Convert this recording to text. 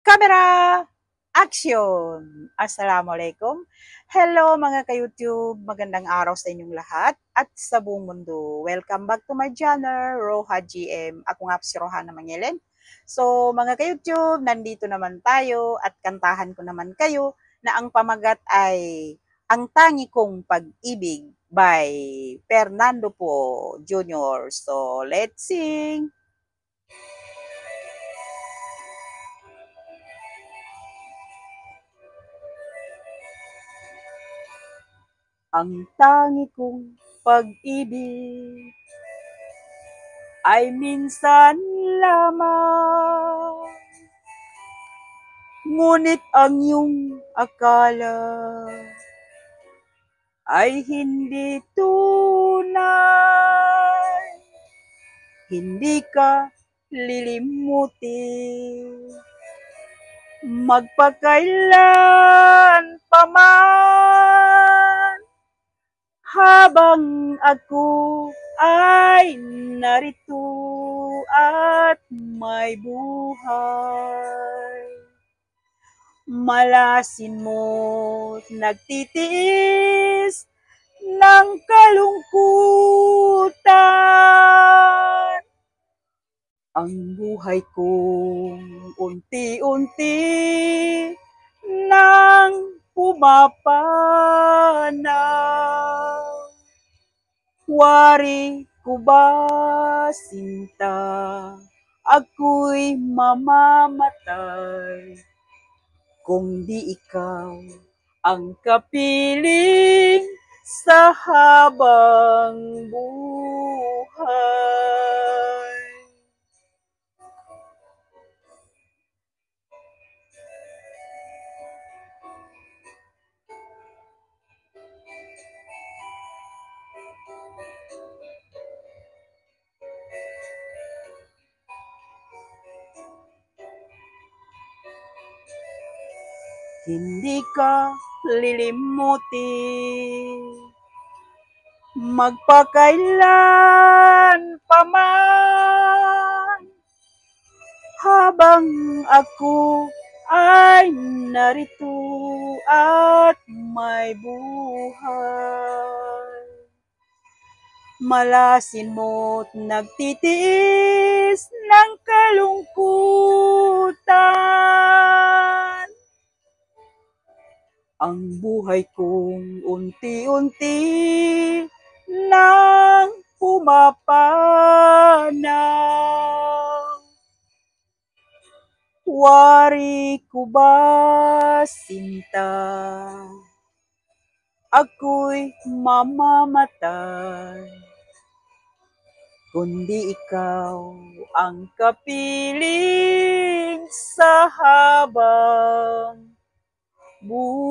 Camera! Action! Assalamualaikum. Hello mga ka-YouTube. Magandang araw sa inyong lahat at sa buong mundo. Welcome back to my channel, Roha GM. Ako nga si Rohana Mangelen. So mga ka-YouTube, nandito naman tayo at kantahan ko naman kayo na ang pamagat ay Ang Tangi Kong Pag-ibig by Fernando Po Jr. So let's sing! Ang tangi kong pag-ibig ay minsan lamang, ngunit ang iyong akala ay hindi tunay. Hindi ka lilimutin magpakailan paman, habang ako ay narito at may buhay. Malasin mo't nagtitiis ng kalungkutan. Ang buhay kong unti-unti nang pumapanaw. Wari ko ba, sinta, ako'y mamamatay kung di ikaw ang kapiling sa habang buhay. Hindi ka lilimutin magpakailan paman, habang ako ay narito at may buhay. Malasin mo't nagtitiis ng kalungkutan. Ang buhay kong unti-unti nang pumapanaw. Wari ko ba, sinta, ako'y mamamatay kundi ikaw ang kapiling sa habang buhay.